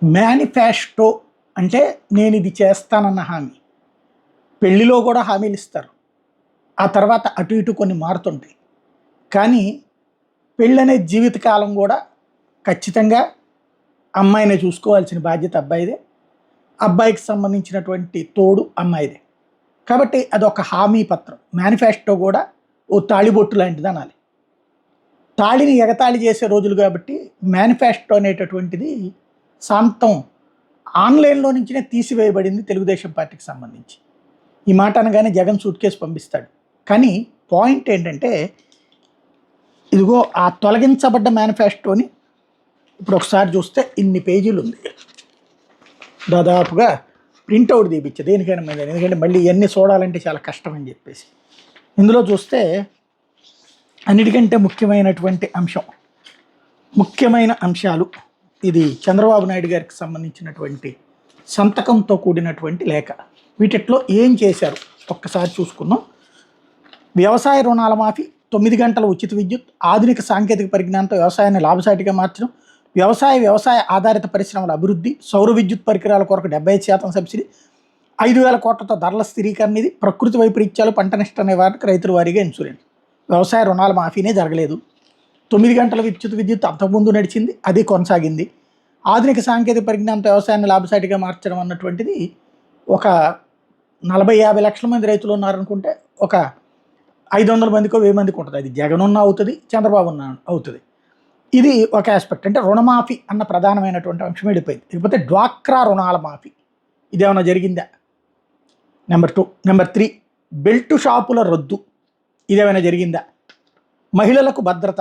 Manifesto అంటే నేను ఇది చేస్తానన్న హామీ. పెళ్లిలో కూడా హామీలు ఇస్తారు. ఆ తర్వాత అటు ఇటు కొన్ని మారుతుంటాయి. కానీ పెళ్ళనే జీవితకాలం కూడా ఖచ్చితంగా అమ్మాయినే చూసుకోవాల్సిన బాధ్యత అబ్బాయిదే. అబ్బాయికి సంబంధించినటువంటి తోడు అమ్మాయిదే. కాబట్టి అదొక హామీ పత్రం. మేనిఫెస్టో కూడా ఓ తాళిబొట్టు లాంటిది అనాలి. తాళిని ఎగతాళి చేసే రోజులు కాబట్టి మేనిఫెస్టో అనేటటువంటిది శాంతం ఆన్లైన్లో నుంచినే తీసివేయబడింది తెలుగుదేశం పార్టీకి సంబంధించి. ఈ మాట అనగానే జగన్ సూట్ కేసు పంపిస్తాడు. కానీ పాయింట్ ఏంటంటే, ఇదిగో ఆ తొలగించబడ్డ మేనిఫెస్టోని ఇప్పుడు ఒకసారి చూస్తే ఇన్ని పేజీలు ఉంది. దాదాపుగా ప్రింట్అవుట్ తీపిచ్చా దేనికైనా మీద, ఎందుకంటే మళ్ళీ ఇవన్నీ చూడాలంటే చాలా కష్టం అని చెప్పేసి. ఇందులో చూస్తే అన్నిటికంటే ముఖ్యమైన అంశాలు ఇది చంద్రబాబు నాయుడు గారికి సంబంధించినటువంటి సంతకంతో కూడినటువంటి లేఖ. వీటిలో ఏం చేశారు ఒక్కసారి చూసుకుందాం. వ్యవసాయ రుణాల మాఫీ, 9 గంటల ఉచిత విద్యుత్, ఆధునిక సాంకేతిక పరిజ్ఞానంతో వ్యవసాయాన్ని లాభసాటిగా మార్చడం, వ్యవసాయ ఆధారిత పరిశ్రమల అభివృద్ధి, సౌర విద్యుత్ పరికరాల కొరకు 75% సబ్సిడీ, 5,000 కోట్లతో ధరల స్థిరీకరణ, ఇది ప్రకృతి వైపరీత్యాలు, పంట నష్ట నివారణకు రైతుల వారీగా ఇన్సూరెన్స్. వ్యవసాయ రుణాల మాఫీనే జరగలేదు. 9 గంటల విద్యుత్ అంతకుముందు నడిచింది, అది కొనసాగింది. ఆధునిక సాంకేతిక పరిజ్ఞానంతో వ్యవసాయాన్ని లాభసాటిగా మార్చడం అన్నటువంటిది ఒక 40-50 లక్షల మంది రైతులు ఉన్నారనుకుంటే ఒక 500 మందికో 1000 మందికి ఉంటుంది. అది జగన్ ఉన్న అవుతుంది, చంద్రబాబు ఉన్న అవుతుంది. ఇది ఒక ఆస్పెక్ట్. అంటే రుణమాఫీ అన్న ప్రధానమైనటువంటి అంశం వెళ్ళిపోయింది. లేకపోతే డ్వాక్రా రుణాల మాఫీ ఇదేమన్నా జరిగిందా? నెంబర్ 2. నెంబర్ 3, బెల్ట్ షాపుల రద్దు ఇదేమైనా జరిగిందా? మహిళలకు భద్రత,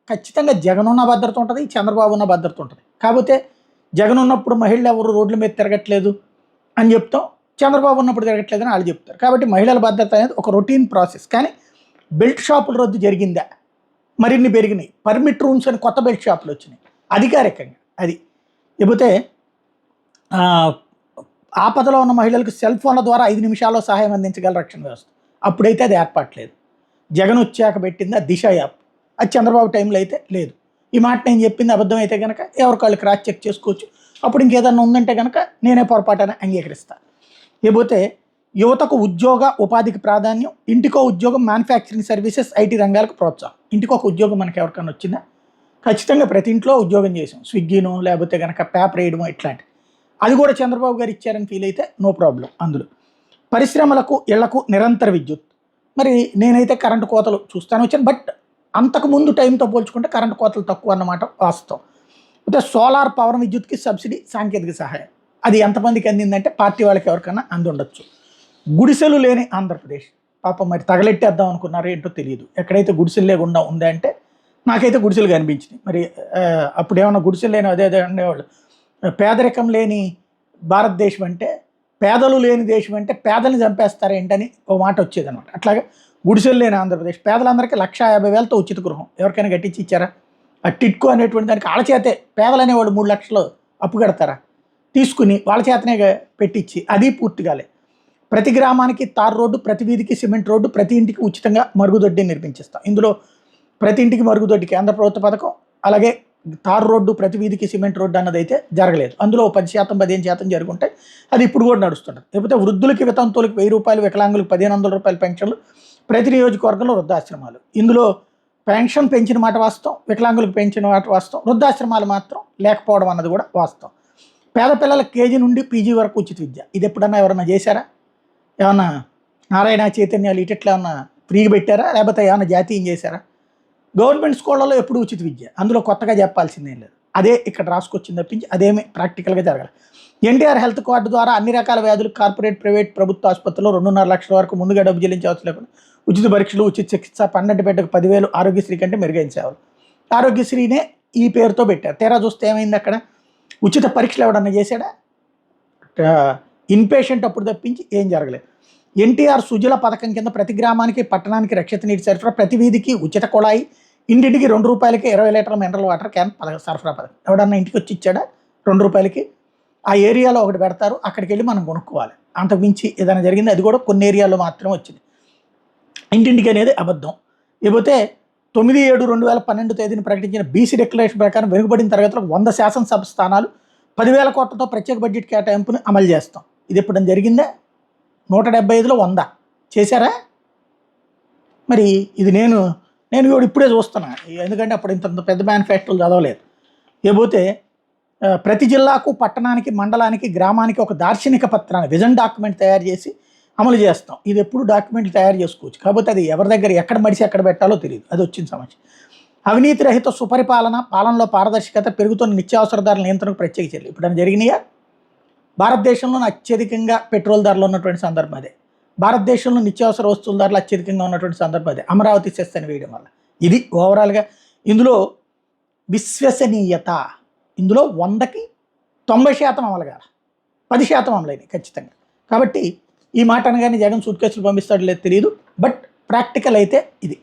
ఖచ్చితంగా జగన్ ఉన్న భద్రత ఉంటుంది, చంద్రబాబు ఉన్న భద్రత ఉంటుంది. కాకపోతే జగన్ ఉన్నప్పుడు మహిళలు ఎవరు రోడ్ల మీద తిరగట్లేదు అని చెప్తాం, చంద్రబాబు ఉన్నప్పుడు తిరగట్లేదు అని వాళ్ళు చెప్తారు. కాబట్టి మహిళల భద్రత అనేది ఒక రొటీన్ ప్రాసెస్. కానీ బెల్ట్ షాపుల రద్దు జరిగిందా? మరిన్ని పెరిగినాయి. పర్మిట్ రూమ్స్ అని కొత్త బెల్ట్ షాపులు వచ్చినాయి అధికారికంగా. అది లేకపోతే ఆపదలో ఉన్న మహిళలకు సెల్ ఫోన్ల ద్వారా 5 నిమిషాల్లో సహాయం అందించగల రక్షణ వ్యవస్థ. అప్పుడైతే అది ఏర్పాట్లేదు. జగన్ వచ్చాక పెట్టింది దిశ యాప్. అది చంద్రబాబు టైంలో అయితే లేదు. ఈ మాట నేను చెప్పింది అబద్ధం అయితే కనుక ఎవరికాళ్ళు క్రాస్ చెక్ చేసుకోవచ్చు. అప్పుడు ఇంకేదన్నా ఉందంటే కనుక నేనే పొరపాటున అంగీకరిస్తాను. లేకపోతే యువతకు ఉద్యోగ ఉపాధికి ప్రాధాన్యం, ఇంటికో ఉద్యోగం, మ్యానుఫ్యాక్చరింగ్ సర్వీసెస్, ఐటీ రంగాలకు ప్రోత్సాహం. ఇంటికి ఒక ఉద్యోగం మనకి ఎవరికైనా వచ్చిందా? ఖచ్చితంగా ప్రతి ఇంట్లో ఉద్యోగం చేసాం. స్విగ్గీనో లేకపోతే కనుక పేపర్ వేయడమో ఇట్లాంటి. అది కూడా చంద్రబాబు గారు ఇచ్చారని ఫీల్ అయితే నో ప్రాబ్లం. అందులో పరిశ్రమలకు, ఇళ్లకు నిరంతర విద్యుత్. మరి నేనైతే కరెంటు కోతలు చూస్తాను వచ్చాను, బట్ అంతకుముందు టైంతో పోల్చుకుంటే కరెంటు కోతలు తక్కువ అన్నమాట వాస్తవం. అయితే సోలార్ పవర్ విద్యుత్కి సబ్సిడీ, సాంకేతిక సహాయం. అది ఎంతమందికి అందిందంటే పార్టీ వాళ్ళకి ఎవరికైనా అంది ఉండొచ్చు. గుడిసెలు లేని ఆంధ్రప్రదేశ్, పాపం మరి తగలెట్టేద్దాం అనుకున్నారో ఏంటో తెలియదు. ఎక్కడైతే గుడిసెలు లేకుండా ఉందా అంటే నాకైతే గుడిసెలు కనిపించినాయి. మరి అప్పుడు ఏమన్నా గుడిసెలు లేని అదే అనేవాళ్ళు. పేదరికం లేని భారతదేశం అంటే, పేదలు లేని దేశం అంటే పేదల్ని చంపేస్తారేంటని ఓ మాట వచ్చేదనమాట. అట్లాగే గుడిసెలు లేని ఆంధ్రప్రదేశ్, పేదలందరికీ 1,50,000తో ఉచిత గృహం ఎవరికైనా కట్టించి ఇచ్చారా? ఆ టిట్కో అనేటువంటి దానికి వాళ్ళ చేతే, పేదలు అనేవాళ్ళు 3 లక్షలు అప్పు కడతారా? తీసుకుని వాళ్ళ చేతనే పెట్టించి అది పూర్తిగాలే. ప్రతి గ్రామానికి తార్ రోడ్డు, ప్రతి వీధికి సిమెంట్ రోడ్డు, ప్రతి ఇంటికి ఉచితంగా మరుగుదొడ్డి నిర్మించిస్తాం. ఇందులో ప్రతి ఇంటికి మరుగుదొడ్డి కేంద్ర ప్రభుత్వ పథకం. అలాగే తార్ రోడ్డు, ప్రతి వీధికి సిమెంట్ రోడ్డు అన్నది అయితే జరగలేదు. అందులో 10%, 15% జరుగుంటాయి. అది ఇప్పుడు కూడా నడుస్తుంటుంది. లేకపోతే వృద్ధులకి, వితంతువులకి 1000 రూపాయలు, వికలాంగులకు 1,500 రూపాయలు పెన్షన్లు, ప్రతి నియోజకవర్గంలో వృద్ధాశ్రమాలు. ఇందులో పెన్షన్ పెంచిన మాట వాస్తవం, వికలాంగులకు పెంచిన మాట వాస్తవం, వృద్ధాశ్రమాలు మాత్రం లేకపోవడం అన్నది కూడా వాస్తవం. పేద పిల్లల కేజీ నుండి పీజీ వరకు ఉచిత విద్య. ఇది ఎప్పుడన్నా ఎవరన్నా చేశారా? ఏమన్నా నారాయణ చైతన్యాలు ఇట్లా ఏమన్నా ఫ్రీగా పెట్టారా? లేకపోతే ఏమన్నా జాతీయం చేశారా? గవర్నమెంట్ స్కూళ్ళలో ఎప్పుడు ఉచిత విద్య. అందులో కొత్తగా చెప్పాల్సిందేం లేదు. అదే ఇక్కడ రాసుకొచ్చింది తప్పించి అదేమీ ప్రాక్టికల్గా జరగాలి. ఎన్టీఆర్ హెల్త్ కార్డు ద్వారా అన్ని రకాల వ్యాధులు కార్పొరేట్, ప్రైవేట్, ప్రభుత్వ ఆసుపత్రుల్లో 2.5 లక్షల వరకు ముందుగా డబ్బు చెల్లించే అవసరం లేకుండా ఉచిత పరీక్షలు, ఉచిత చికిత్స, 12 బిడ్డకు 10,000 ఆరోగ్యశ్రీ కంటే మెరుగైన సేవలు. ఆరోగ్యశ్రీనే ఈ పేరుతో పెట్టారు. తీరా చూస్తే ఏమైంది అక్కడ? ఉచిత పరీక్షలు ఎవడన్నా చేశాడా? ఇన్పేషెంట్ అప్పుడు తప్పించి ఏం జరగలేదు. ఎన్టీఆర్ సుజల పథకం కింద ప్రతి గ్రామానికి, పట్టణానికి రక్షిత నీటి సరఫరా, ప్రతి వీధికి ఉచిత కుళాయి, ఇంటింటికి 2 రూపాయలకి 20 లీటర్ల మినరల్ వాటర్ క్యాన్ సరఫరా పథకం. ఎవడన్నా ఇంటికి వచ్చి ఇచ్చాడా 2 రూపాయలకి? ఆ ఏరియాలో ఒకటి పెడతారు, అక్కడికి వెళ్ళి మనం కొనుక్కోవాలి. అంతకుమించి ఏదైనా జరిగింది, అది కూడా కొన్ని ఏరియాలో మాత్రమే వచ్చింది. ఇంటింటికి అనేది అబద్ధం. లేకపోతే 9/7/2012 తేదీని ప్రకటించిన బీసీ డిక్లరేషన్ ప్రకారం వెనుకబడిన తరగతులకు 100 శాసనసభ స్థానాలు, 10,000 కోట్లతో ప్రత్యేక బడ్జెట్ కేటాయింపుని అమలు చేస్తాం. ఇది ఎప్పుడైనా జరిగిందా? 175లో 100 చేశారా? మరి ఇది నేను కూడా ఇప్పుడే చూస్తున్నా. ఎందుకంటే అప్పుడు ఇంత పెద్ద మేనిఫెస్టోలు చదవలేదు. లేకపోతే ప్రతి జిల్లాకు, పట్టణానికి, మండలానికి, గ్రామానికి ఒక దార్శనిక పత్రాన్ని, విజన్ డాక్యుమెంట్ తయారు చేసి అమలు చేస్తాం. ఇది ఎప్పుడు డాక్యుమెంట్లు తయారు చేసుకోవచ్చు, కాకపోతే అది ఎవరి దగ్గర ఎక్కడ మడిసి ఎక్కడ పెట్టాలో తెలియదు. అది వచ్చిన సమస్య. అవినీతి రహిత సుపరిపాలన, పాలనలో పారదర్శకత, పెరుగుతున్న నిత్యావసర ధరల నియంత్రణకు ప్రత్యేక చర్యలు ఇప్పుడైనా జరిగినాయా? భారతదేశంలో అత్యధికంగా పెట్రోల్ ధరలు ఉన్నటువంటి సందర్భం అదే. భారతదేశంలో నిత్యావసర వస్తువుల ధరలు అత్యధికంగా ఉన్నటువంటి సందర్భం అదే. అమరావతి సెస్ అని వేయడం వల్ల. ఇది ఓవరాల్గా ఇందులో విశ్వసనీయత, ఇందులో 100కి 90% అమలు కాదు, 10% అమలైనవి ఖచ్చితంగా. కాబట్టి ఈ మాట అనగానే జగన్ సూట్ కేసులు పంపిస్తాడో లేదో తెలియదు. బట్ ప్రాక్టికల్ అయితే ఇది.